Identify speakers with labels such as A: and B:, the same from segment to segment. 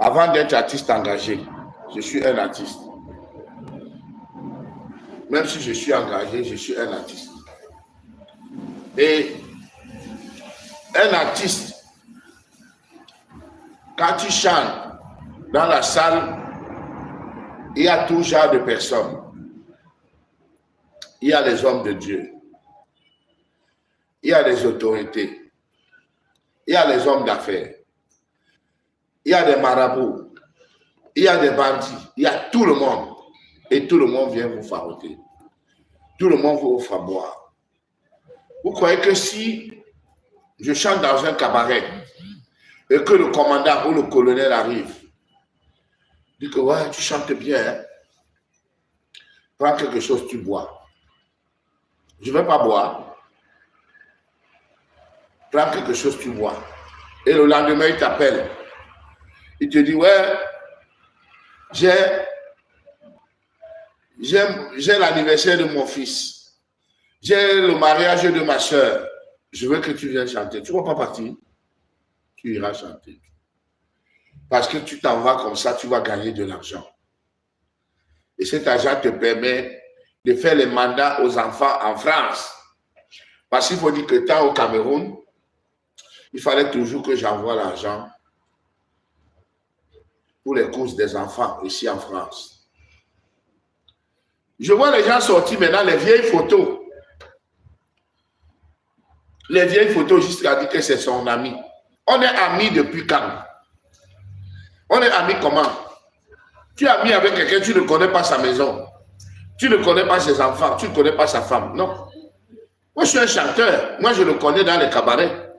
A: Avant d'être artiste engagé, je suis un artiste. Même si je suis engagé, je suis un artiste. Et un artiste, quand tu chantes dans la salle, il y a tout genre de personnes. Il y a les hommes de Dieu. Il y a les autorités. Il y a les hommes d'affaires. Il y a des marabouts. Il y a des bandits. Il y a tout le monde. Et tout le monde vient vous faroter. Tout le monde vous faire boire. Vous croyez que si je chante dans un cabaret et que le commandant ou le colonel arrive, dit que ouais, tu chantes bien, hein? Prends quelque chose, tu bois. Je ne vais pas boire. Prends quelque chose, tu bois. Et le lendemain, il t'appelle. Il te dit, ouais, j'ai l'anniversaire de mon fils. J'ai le mariage de ma soeur. Je veux que tu viennes chanter. Tu ne vas pas partir. Tu iras chanter. Parce que tu t'en vas comme ça, tu vas gagner de l'argent. Et cet argent te permet de faire les mandats aux enfants en France. Parce qu'il faut dire que tant au Cameroun, il fallait toujours que j'envoie l'argent pour les courses des enfants ici en France. Je vois les gens sortir maintenant les vieilles photos. Les vieilles photos jusqu'à dire que c'est son ami. On est amis depuis quand? On est amis comment? Tu es ami avec quelqu'un, tu ne connais pas sa maison. Tu ne connais pas ses enfants, tu ne connais pas sa femme. Non. Moi, je suis un chanteur. Moi, je le connais dans les cabarets.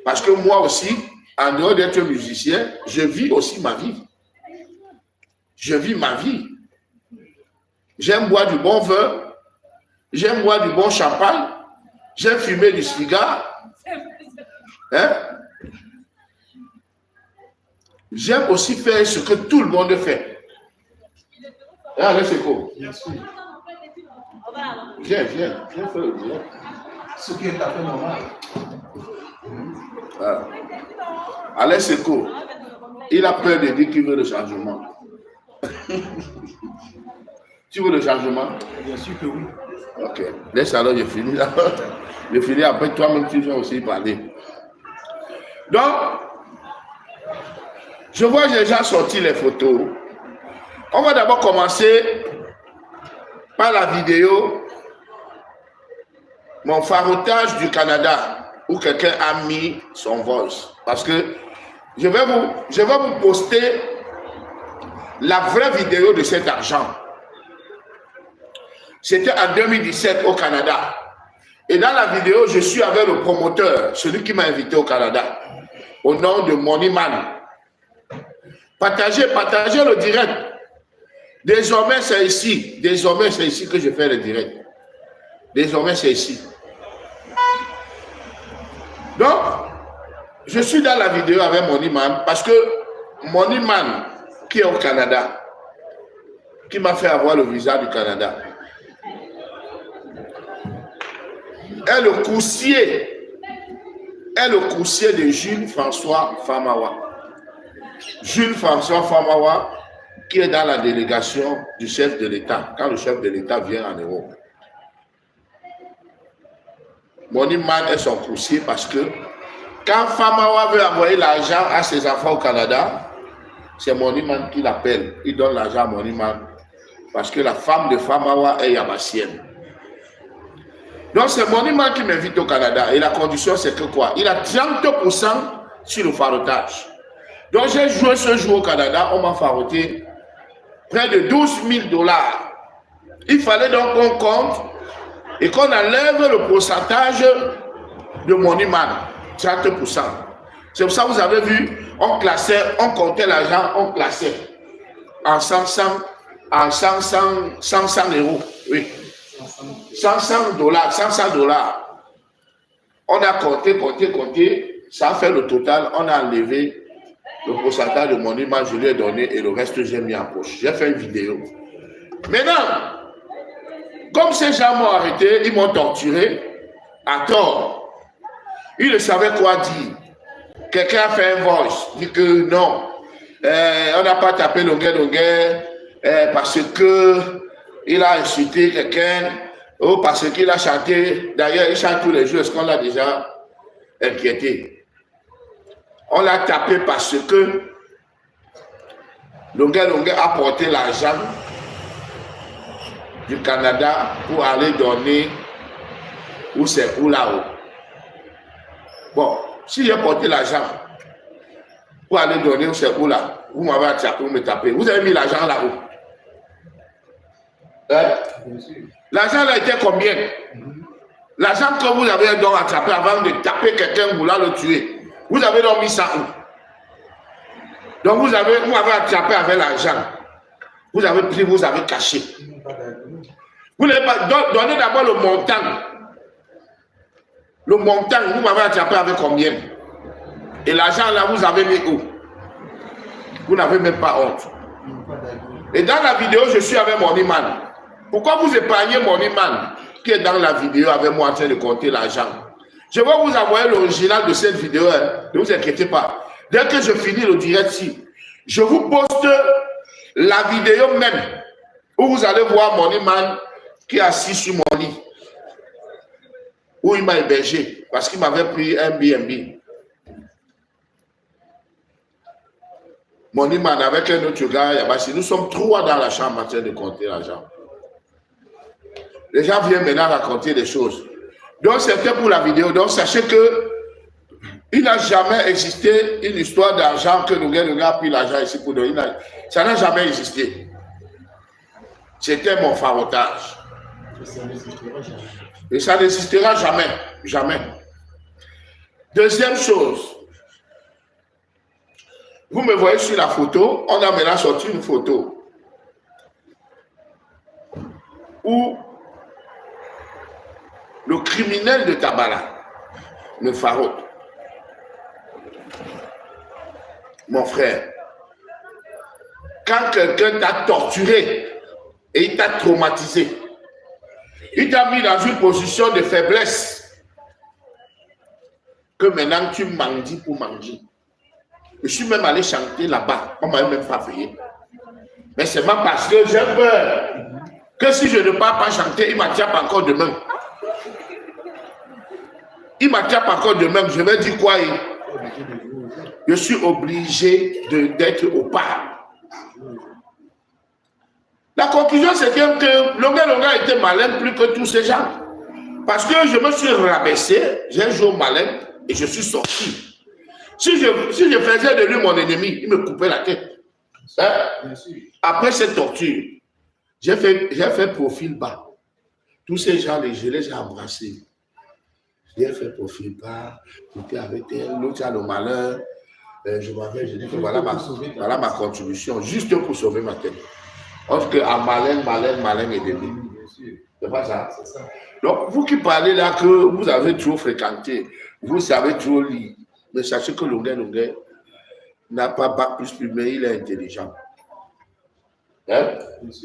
A: Parce que moi aussi, en dehors d'être musicien, je vis aussi ma vie. Je vis ma vie. J'aime boire du bon vin. J'aime boire du bon champagne. J'aime fumer du cigare. Hein? J'aime aussi faire ce que tout le monde fait. Allez, c'est quoi? Bien sûr. Viens. Ce qui est tout à fait normal. Allez, c'est quoi? Il a peur de dire qu'il veut le changement. Tu veux le changement? Bien sûr que oui. Ok. Laisse alors, je finis là. Je finis après, toi-même, tu vas aussi parler. Donc, je vois déjà sortir les photos. On va d'abord commencer par la vidéo, mon farotage du Canada, où quelqu'un a mis son voice. Parce que je vais vous poster la vraie vidéo de cet argent. C'était en 2017 au Canada. Et dans la vidéo, je suis avec le promoteur, celui qui m'a invité au Canada, au nom de Moneyman. Partagez le direct. Désormais, c'est ici. Désormais, c'est ici que je fais le direct. Désormais, c'est ici. Donc, je suis dans la vidéo avec Moneyman parce que Moneyman, qui est au Canada, qui m'a fait avoir le visa du Canada, est le coursier de Jules-François Famawa. Jules-François Famawa, qui est dans la délégation du chef de l'État, quand le chef de l'État vient en Europe. Moneyman est son coursier parce que quand Famawa veut envoyer l'argent à ses enfants au Canada, c'est Moneyman qui l'appelle. Il donne l'argent à Moneyman parce que la femme de Famawa est yabassienne. Donc c'est Moneyman qui m'invite au Canada et la condition c'est que quoi? Il a 30% sur le farotage. Donc j'ai joué ce jour au Canada, on m'a faroté près de 12 000 $. Il fallait donc qu'on compte et qu'on enlève le pourcentage de Moneyman, 30%. C'est pour ça que vous avez vu, on classait, on comptait l'argent, on classait en 500 €. Oui. 500 $. On a compté, ça a fait le total, on a enlevé le pourcentage de Moneyman, je lui ai donné et le reste j'ai mis en poche. J'ai fait une vidéo. Maintenant, comme ces gens m'ont arrêté, ils m'ont torturé à tort. Ils ne savaient quoi dire. Quelqu'un a fait un voice, dit que non, On n'a pas tapé Longuet parce qu'il a insulté quelqu'un ou parce qu'il a chanté. D'ailleurs, il chante tous les jours. Est-ce qu'on l'a déjà inquiété? On l'a tapé parce que Longuet a porté l'argent du Canada pour aller donner où c'est où là-haut. Bon, si j'ai porté l'argent pour aller donner où c'est où là, vous m'avez attrapé, vous me tapez. Vous avez mis l'argent là-haut. Hein? L'argent là était combien? L'argent que vous avez donc attrapé avant de taper quelqu'un, vous l'avez le tuer. Vous avez donc mis ça où? Donc vous m'avez attrapé avec l'argent. Vous avez pris, vous avez caché. Vous n'avez pas donné d'abord le montant. Le montant, vous m'avez attrapé avec combien? Et l'argent là, vous avez mis où? Vous n'avez même pas honte. Et dans la vidéo, je suis avec mon imam. Pourquoi vous épargnez mon imam qui est dans la vidéo avec moi en train de compter l'argent? Je vais vous envoyer l'original de cette vidéo. Hein. Ne vous inquiétez pas. Dès que je finis le direct, je vous poste la vidéo même où vous allez voir mon imam qui est assis sur mon lit. Où il m'a hébergé parce qu'il m'avait pris un BNB. Mon imam avec un autre gars, nous sommes trois dans la chambre en train de compter l'argent. Les gens viennent maintenant raconter des choses. Donc c'était pour la vidéo. Donc sachez que il n'a jamais existé une histoire d'argent que nous a pris l'argent ici pour nous. Ça n'a jamais existé. C'était mon farotage. Et ça n'existera jamais. Jamais. Deuxième chose. Vous me voyez sur la photo. On a maintenant sorti une photo où le criminel de Tabala, le Farod, mon frère, quand quelqu'un t'a torturé et il t'a traumatisé, il t'a mis dans une position de faiblesse que maintenant tu manges pour manger. Je suis même allé chanter là-bas, on ne m'a même pas payé. Mais c'est même parce que j'ai peur que si je ne pars pas chanter, il m'attrape encore demain. Il m'attrape encore demain, je vais dire quoi? Je suis obligé d'être au pas. La conclusion, c'est que Longa était malin plus que tous ces gens. Parce que je me suis rabaissé, j'ai joué au malin et je suis sorti. Si je faisais de lui mon ennemi, il me coupait la tête. Hein? Après cette torture, j'ai fait profil bas. Tous ces gens, je les ai embrassés. J'ai fait profil bas, j'étais avec elle, l'autre a le malheur. Je m'avais dit que voilà ma contribution, juste pour sauver ma tête. Parce qu'à malin est demi. C'est pas ça. Donc, vous qui parlez là que vous avez trop fréquenté, vous savez trop lire, mais sachez que Longuet n'a pas bac plus, mais il est intelligent. Hein?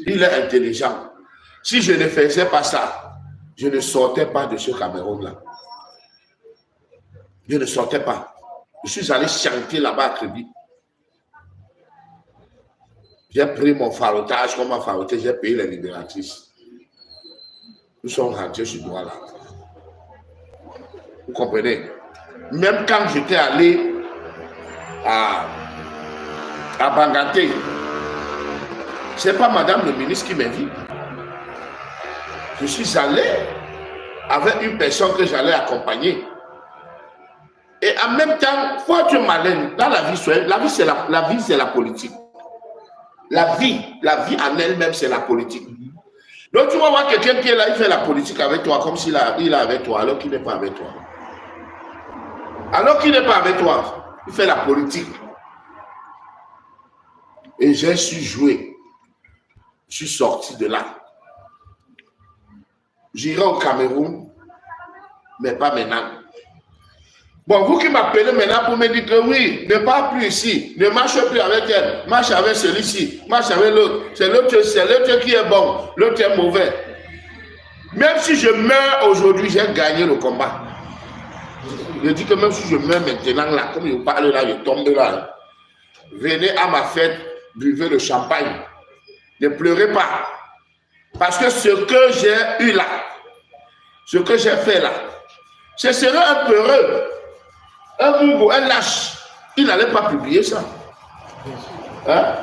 A: Il est intelligent. Si je ne faisais pas ça, je ne sortais pas de ce Cameroun-là. Je ne sortais pas. Je suis allé chanter là-bas à Crédit. J'ai pris mon farotage, comme ma faroté, j'ai payé les libératrices. Nous sommes rentrés sur Douala. Vous comprenez? Même quand j'étais allé à Bangaté, ce n'est pas madame le ministre qui m'invite. Je suis allé avec une personne que j'allais accompagner. Et en même temps, il faut être malin. Dans la vie, c'est la politique. La vie en elle-même, c'est la politique. Donc, tu vas voir quelqu'un qui est là, il fait la politique avec toi, comme s'il est avec toi, alors qu'il n'est pas avec toi. Alors qu'il n'est pas avec toi, il fait la politique. Et j'ai su jouer. Je suis sorti de là. J'irai au Cameroun, mais pas maintenant. Bon, vous qui m'appelez maintenant pour me dire que oui, ne pars plus ici, ne marche plus avec elle, marche avec celui-ci, marche avec l'autre. C'est l'autre qui est bon, l'autre est mauvais. Même si je meurs aujourd'hui, j'ai gagné le combat. Je dis que même si je meurs maintenant là, comme je parle là, je tombe là. venez à ma fête, buvez le champagne. Ne pleurez pas. Parce que ce que j'ai eu là, ce que j'ai fait là, ce serait un peureux, un boubou, un lâche. Il n'allait pas publier ça. Hein?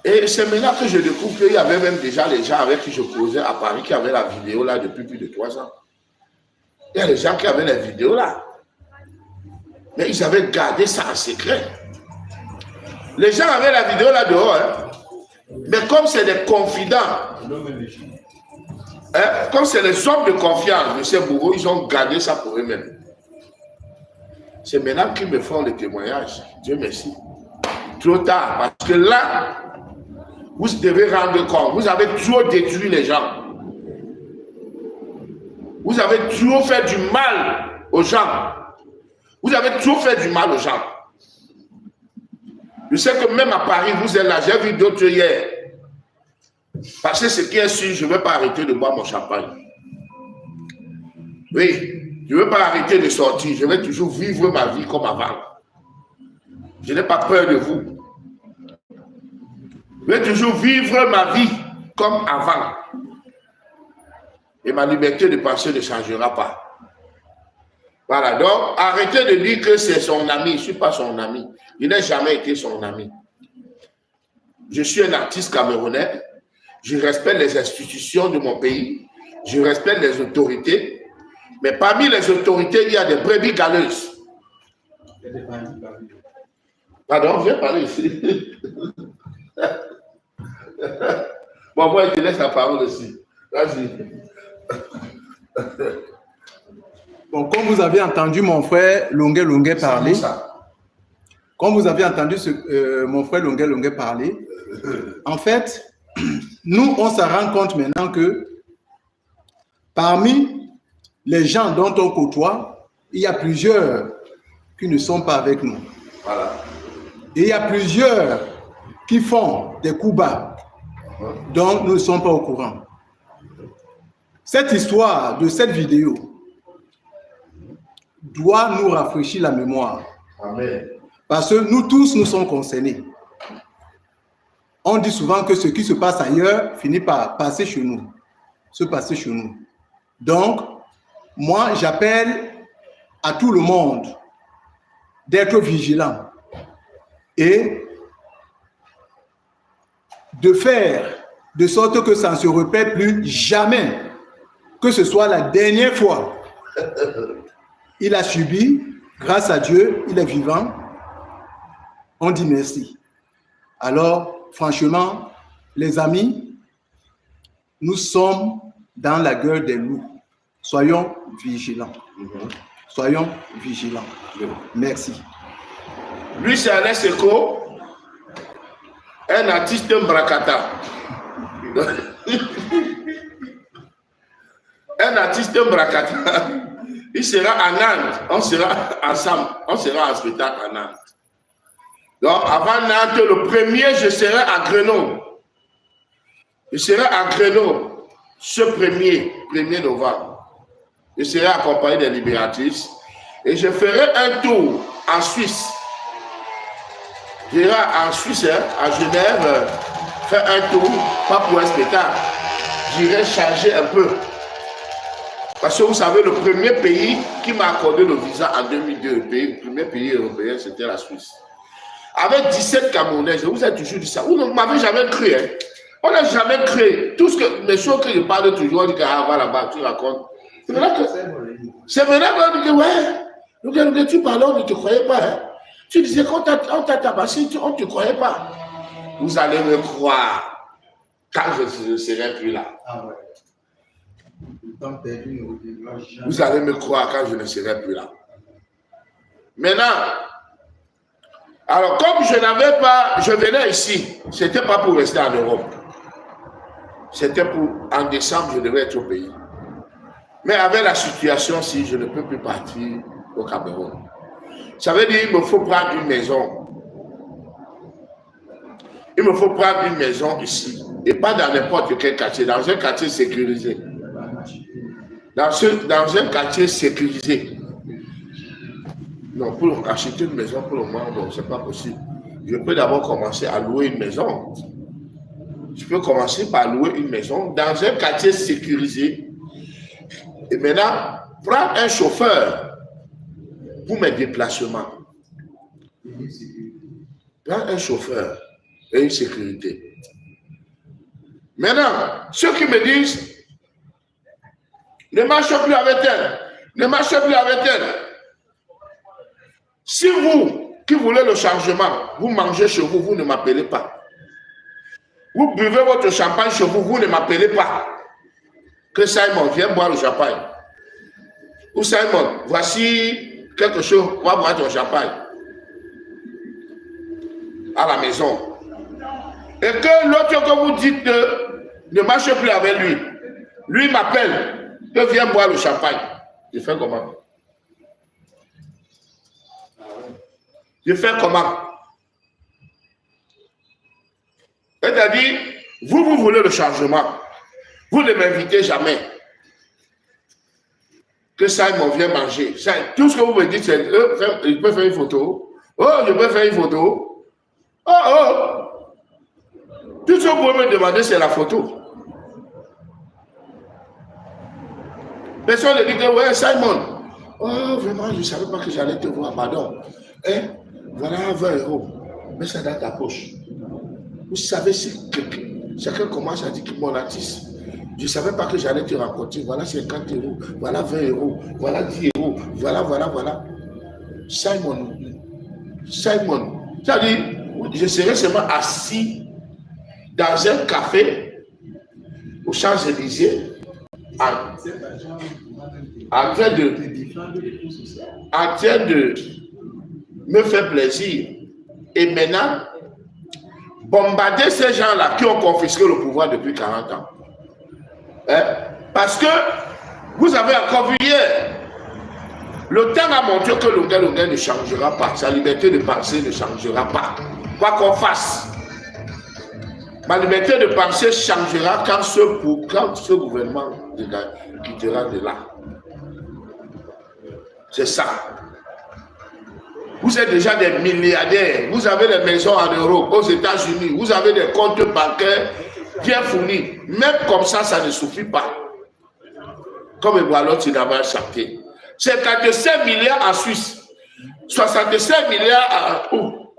A: Et c'est maintenant que je découvre qu'il y avait même déjà les gens avec qui je causais à Paris qui avaient la vidéo là depuis plus de 3 ans. Il y a des gens qui avaient la vidéo là. Mais ils avaient gardé ça en secret. Les gens avaient la vidéo là dehors. Hein? Mais comme c'est des confidents, hein? Comme c'est les hommes de confiance de ces bourreaux, ils ont gardé ça pour eux-mêmes. C'est maintenant qu'ils me font le témoignage. Dieu merci. Trop tard. Parce que là, vous devez rendre compte. Vous avez toujours détruit les gens. Vous avez toujours fait du mal aux gens. Vous avez toujours fait du mal aux gens. Je sais que même à Paris, vous êtes là. J'ai vu d'autres hier. Parce que ce qui est sûr, je ne vais pas arrêter de boire mon champagne. Oui, je ne veux pas arrêter de sortir. Je vais toujours vivre ma vie comme avant. Je n'ai pas peur de vous. Je vais toujours vivre ma vie comme avant. Et ma liberté de penser ne changera pas. Voilà, donc arrêtez de dire que c'est son ami. Je ne suis pas son ami. Je n'ai jamais été son ami. Je suis un artiste camerounais. Je respecte les institutions de mon pays. Je respecte les autorités. Mais parmi les autorités, il y a des brebis galeuses. Pardon, je vais parler ici. Bon, moi, je te laisse la parole aussi. Vas-y.
B: Bon, comme vous avez entendu mon frère Longuet parler, comme vous avez entendu mon frère Longuet parler, en fait, nous, on se rend compte maintenant que parmi les gens dont on côtoie, il y a plusieurs qui ne sont pas avec nous.
A: Voilà.
B: Et il y a plusieurs qui font des coups bas dont nous ne sommes pas au courant. Cette histoire de cette vidéo doit nous rafraîchir la mémoire.
A: Amen.
B: Parce que nous tous, nous sommes concernés. On dit souvent que ce qui se passe ailleurs finit par passer chez nous. Se passer chez nous. Donc, moi, j'appelle à tout le monde d'être vigilant et de faire de sorte que ça ne se répète plus jamais, que ce soit la dernière fois. Il a subi, grâce à Dieu, il est vivant. On dit merci. Alors, franchement, les amis, nous sommes dans la gueule des loups. Soyons vigilants. Soyons vigilants. Merci.
A: Lui, c'est Alain Seko, un artiste Mbrakata. Un artiste Mbrakata. Il sera à Nantes. On sera ensemble. On sera en spectacle à Nantes. Donc, avant Nantes, le premier, je serai à Grenoble. Je serai à Grenoble ce 1er novembre. Je serai accompagné des libératrices et je ferai un tour en Suisse. J'irai en Suisse, à Genève, faire un tour, pas pour un spectacle. J'irai changer un peu. Parce que vous savez, le premier pays qui m'a accordé le visa en 2002, le premier pays européen, c'était la Suisse. Avec 17 Camerounais, je vous ai toujours dit ça. Vous ne m'avez jamais cru. Hein? On n'a jamais cru. Tout ce que, les choses que je parle toujours, on dit que va là-bas, tu racontes. C'est maintenant qu'on dit que, ouais, tu parlais, on ne te croyait pas. Hein? Tu disais qu'on t'a tabassé, on ne te croyait pas. Vous allez me croire quand je ne serai plus là. Ah ouais. Vous allez me croire quand je ne serai plus là. Maintenant, alors comme je n'avais pas, je venais ici, ce n'était pas pour rester en Europe. C'était pour, en décembre, je devais être au pays. Mais avec la situation, si je ne peux plus partir au Cameroun. Ça veut dire qu'il me faut prendre une maison. Il me faut prendre une maison ici. Et pas dans n'importe quel quartier, dans un quartier sécurisé. Dans un quartier sécurisé. Non, pour acheter une maison pour le moment, bon, c'est pas possible. Je peux d'abord commencer à louer une maison. Je peux commencer par louer une maison dans un quartier sécurisé. Et maintenant, prendre un chauffeur pour mes déplacements. Prendre un chauffeur et une sécurité. Maintenant, ceux qui me disent, ne marche plus avec elle, ne marche plus avec elle. Si vous, qui voulez le changement, vous mangez chez vous, vous ne m'appelez pas. Vous buvez votre champagne chez vous, vous ne m'appelez pas. Que Simon, viens boire le champagne. Ou Simon, voici quelque chose, va boire ton champagne. À la maison. Et que l'autre que vous dites ne marche plus avec lui. Lui m'appelle, que viens boire le champagne. Je fais comment? Je fais comment? C'est-à-dire, vous voulez le changement. Vous ne m'invitez jamais. Que Simon vient manger. Tout ce que vous me dites, c'est je peux faire une photo. Oh, je peux faire une photo. Oh. Tout ce que vous pouvez me demander, c'est la photo. Personne ne dit que, ouais, Simon. Oh, vraiment, je ne savais pas que j'allais te voir. Pardon. Hein? Voilà 20 €. Mets ça dans ta poche. Vous savez, si chacun commence à dire que mon artiste, je ne savais pas que j'allais te rencontrer. Voilà 50 €, voilà 20 €, voilà 10 €, voilà. Simon, c'est-à-dire, je serais seulement assis dans un café aux Champs-Élysées en train de me faire plaisir. Et maintenant, bombarder ces gens-là qui ont confisqué le pouvoir depuis 40 ans. Hein? Parce que vous avez encore vu hier, le temps a montré que le gars ne changera pas. Sa liberté de penser ne changera pas. Quoi qu'on fasse. Ma liberté de penser changera quand ce gouvernement quittera de là. C'est ça. Vous êtes déjà des milliardaires. Vous avez des maisons en Europe, aux États-Unis. Vous avez des comptes bancaires bien fournis. Même comme ça, ça ne suffit pas. Comme Eboalot, il avait chanté. 55 milliards en Suisse. 65 milliards où?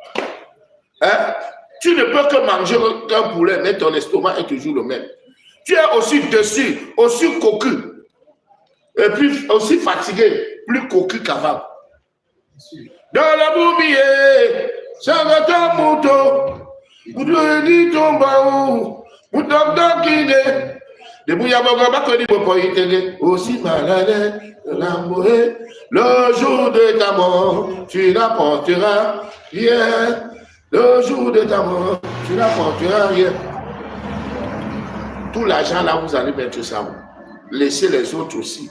A: Hein? Tu ne peux que manger un poulet, mais ton estomac est toujours le même. Tu es aussi dessus, aussi cocu. Et puis aussi fatigué, plus cocu qu'avant. Dans la boumie, ça va ton mouton. Vous devez dire ton baou. Vous devez guider. De Bouyaboga, aussi malade, l'amour, le jour de ta mort, tu n'apporteras rien. Le jour de ta mort, tu n'apporteras rien. Tout l'argent là, vous allez mettre ça. Laissez les autres aussi.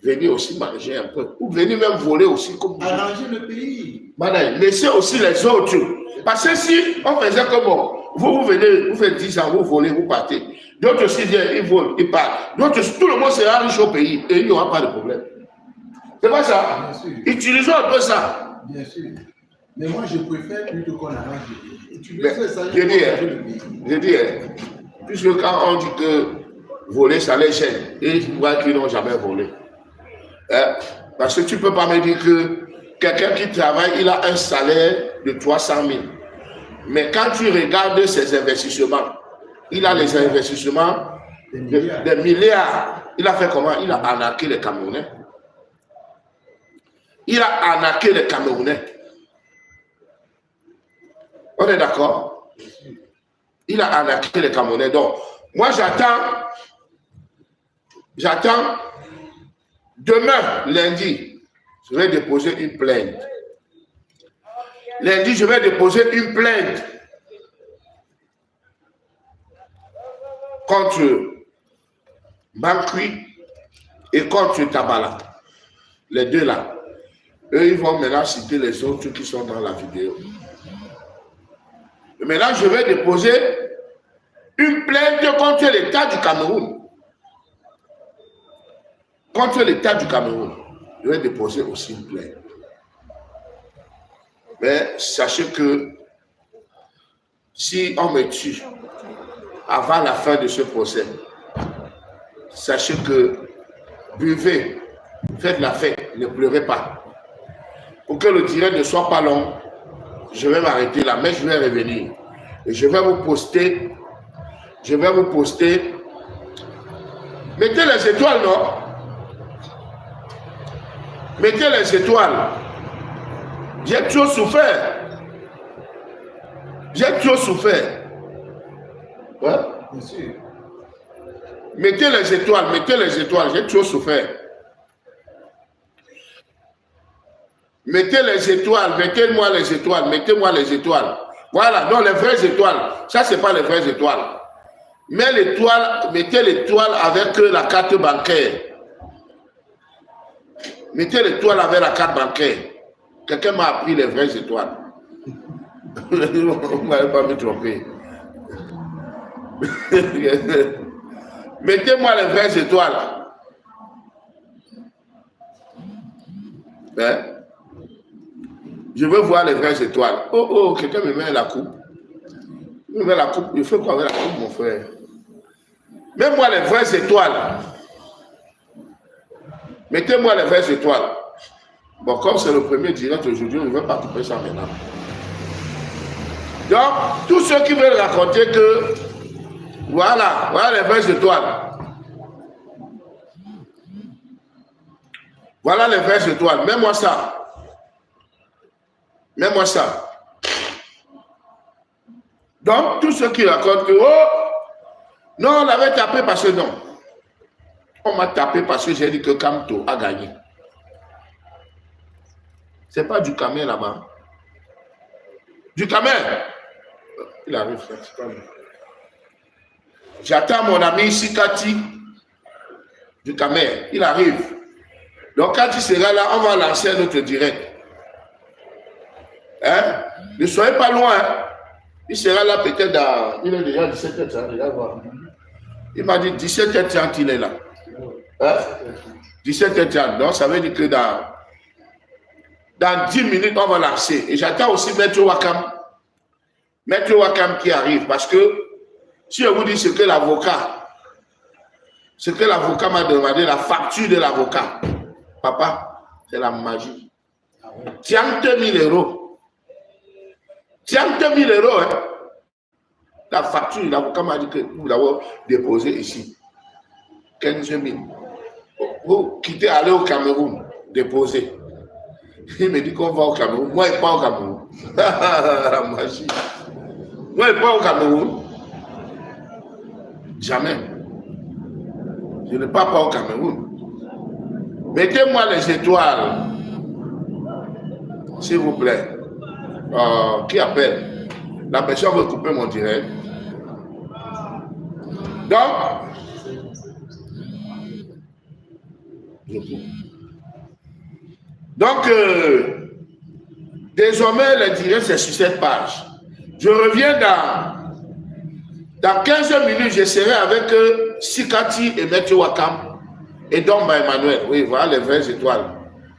A: Venez aussi manger un peu. Ou venez même voler aussi. Comme
B: arranger le pays.
A: Madame, laissez aussi les autres. Parce que si on faisait comme bon, vous venez, vous faites 10 ans, vous volez, vous partez. D'autres aussi viennent, ils volent, ils partent. D'autres, tout le monde sera riche au pays et il n'y aura pas de problème. C'est pas ça? Utilisons un peu ça.
B: Bien sûr. Mais moi, je préfère plutôt qu'on arrange le pays.
A: Je dis, puisque quand on dit que voler, ça les gêne, et ils voient qu'ils n'ont jamais volé. Parce que tu ne peux pas me dire que quelqu'un qui travaille, il a un salaire de 300 000. Mais quand tu regardes ses investissements, il a les investissements des milliards. Il a fait comment? Il a arnaqué les Camerounais. On est d'accord? Il a arnaqué les Camerounais. Donc, moi, j'attends demain, lundi, je vais déposer une plainte. Lundi, je vais déposer une plainte contre Bankui et contre Tabala. Les deux là. Eux, ils vont maintenant citer les autres qui sont dans la vidéo. Maintenant, je vais déposer une plainte contre l'État du Cameroun. Contre l'État du Cameroun. Je vais déposer aussi une plainte. Mais sachez que si on me tue avant la fin de ce procès, sachez que buvez, faites la fête, ne pleurez pas. Pour que le direct ne soit pas long, je vais m'arrêter là, mais je vais revenir. Et je vais vous poster. Mettez les étoiles, non? Mettez les étoiles. J'ai trop souffert. J'ai trop souffert. Ouais? Bien sûr. Mettez les étoiles, j'ai trop souffert. Mettez les étoiles, mettez-moi les étoiles, mettez-moi les étoiles. Voilà, non, les vraies étoiles. Ça, ce n'est pas les vraies étoiles. Mais l'étoile, mettez l'étoile avec la carte bancaire. Mettez l'étoile avec la carte bancaire. Quelqu'un m'a appris les vraies étoiles. Vous ne m'avez pas me tromper. Mettez-moi les vraies étoiles. Hein? Je veux voir les vraies étoiles. Oh, quelqu'un me met la coupe. Me met la coupe. Il faut quoi avec la coupe, mon frère? Mets-moi les vraies étoiles. Mettez-moi les vraies étoiles. Bon, comme c'est le premier direct aujourd'hui, on ne va pas couper ça maintenant. Donc, tous ceux qui veulent raconter que voilà les vraies étoiles. Voilà les vraies étoiles. Mets-moi ça. Mets-moi ça. Donc, tous ceux qui racontent que, oh, non, on avait tapé parce que non. On m'a tapé parce que j'ai dit que Kamto a gagné. C'est pas du Camer là-bas. Du Camer. Il arrive, c'est pas lui. J'attends mon ami Sikati du Camer. Il arrive. Donc, quand il sera là, on va lancer un autre direct. Hein? Ne soyez pas loin. Hein? Il sera là peut-être dans... Il est déjà 17h30. Regarde voir. Il m'a dit 17h30, il est là. Hein? 17h30. Donc, ça veut dire que dans 10 minutes, on va lancer. Et j'attends aussi Maître Wakam. Maître Wakam qui arrive. Parce que si je vous dis ce que l'avocat m'a demandé, la facture de l'avocat, papa, c'est la magie. Tiens 2000 €. Tiens 2000 €. Hein. La facture, l'avocat m'a dit que vous l'avez déposée ici. 15 000. Vous quittez, allez au Cameroun, déposer. Il me dit qu'on va au Cameroun. Moi, je ne vais pas au Cameroun. La magie. Moi, je ne vais pas au Cameroun. Jamais. Je ne pars pas au Cameroun. Mettez-moi les étoiles. S'il vous plaît. Qui appelle? La personne veut couper mon direct. Donc, désormais, le direct, c'est sur cette page. Je reviens dans 15 minutes, je serai avec Sikati et Maître Wakam et Domba Emmanuel. Oui, voilà les vraies étoiles.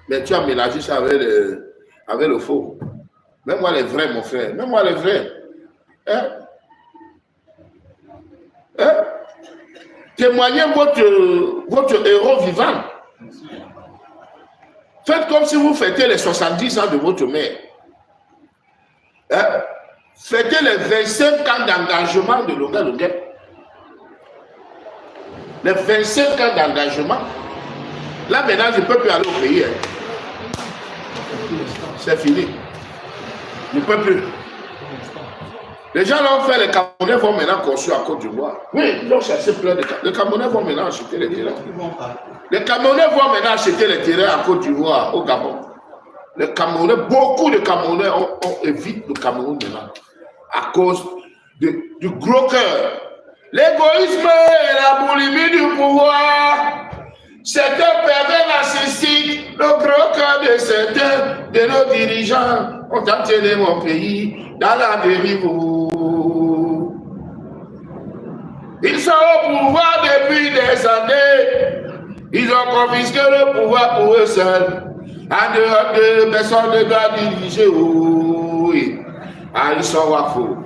A: Mais tu as mélangé ça avec le faux. Mets-moi les vrais, mon frère. Mets-moi les vrais. Hein? Hein? Témoignez votre héros vivant. Faites comme si vous fêtez les 70 ans de votre mère. Hein? Fêtez les 25 ans d'engagement de Longa Longa. Les 25 ans d'engagement. Là, maintenant, je ne peux plus aller au pays. Hein. C'est fini. Je ne peux plus. Les gens là ont fait, les Camerounais vont maintenant construire à Côte d'Ivoire. Oui, ils ont cherché plein de Camerounais. Les Camerounais vont maintenant acheter les terrains. Les Camerounais vont maintenant acheter les terrains à Côte d'Ivoire, au Gabon. Les Camerounais, beaucoup de Camerounais ont évité le Cameroun maintenant. À cause du gros cœur. L'égoïsme et la boulimie du pouvoir. Certains pervers narcissiques, le gros cœur de certains de nos dirigeants ont entraîné mon pays dans la dérive. Ils sont au pouvoir depuis des années. Ils ont confisqué le pouvoir pour eux seuls. En dehors de personne ne doit diriger. Ah, ils sont wafou.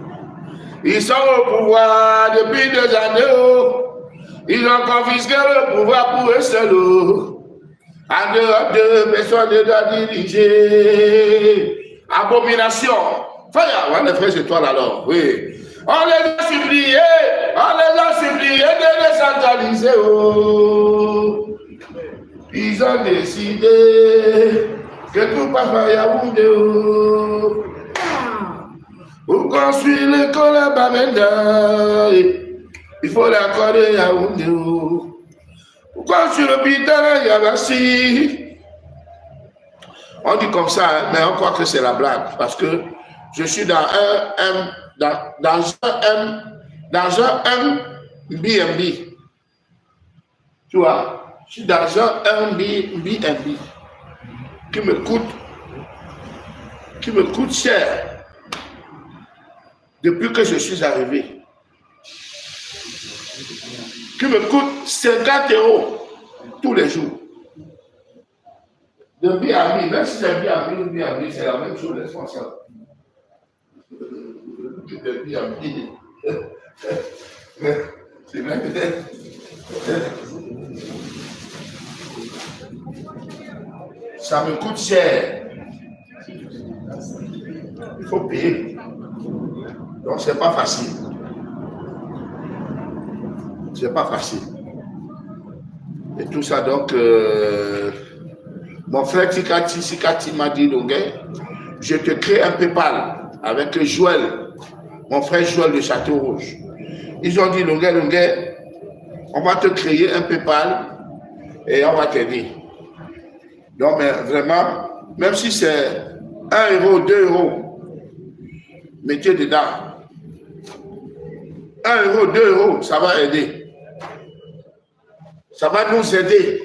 A: Ils sont au pouvoir depuis 2 années. Oh. Ils ont confisqué le pouvoir pour eux seuls. Oh. En dehors de personne ne doit diriger. Abomination. Enfin, les frères étoiles alors, oui. On les a suppliés de décentraliser. Oh. Ils ont décidé que tout passe par Yaoundé. Oh. Pour construire l'école à Bamenda, il faut l'accorder Yaoundé. Oh. Pour construire l'hôpital à Yabassi. On dit comme ça, hein, mais on croit que c'est la blague, parce que je suis dans un BNB. Tu vois, je suis dans un BNB qui me coûte cher depuis que je suis arrivé. Qui me coûte 50 € tous les jours. De BNB, même si c'est BNB, c'est la même chose, responsable. C'est vrai peut-être. Ça me coûte cher. Il faut payer. Donc c'est pas facile. C'est pas facile. Et tout ça donc mon frère Sikati m'a dit donc je te crée un PayPal avec Joël, mon frère Joël de Château-Rouge. Ils ont dit Longuet, on va te créer un PayPal et on va t'aider. Donc, mais vraiment, même si c'est 1 €, 2 €, mettez dedans. 1 €, 2 €, ça va aider. Ça va nous aider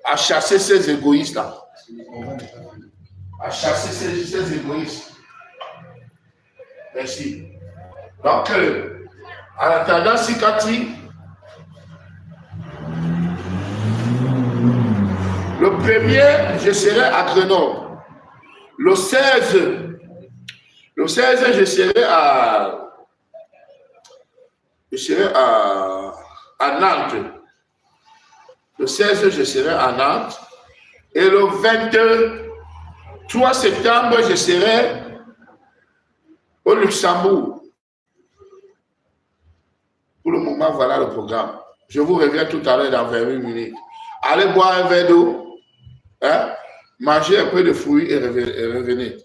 A: à chasser ces égoïstes-là. À chasser ces égoïstes. Merci. Donc, en attendant Sikati, le 1er, je serai à Grenoble. Le 16, je serai à Nantes. Le 16, je serai à Nantes. Et le 23 septembre, je serai au Luxembourg. Pour le moment, voilà le programme. Je vous reviens tout à l'heure dans 28 minutes. Allez boire un verre d'eau, hein, mangez un peu de fruits et revenez.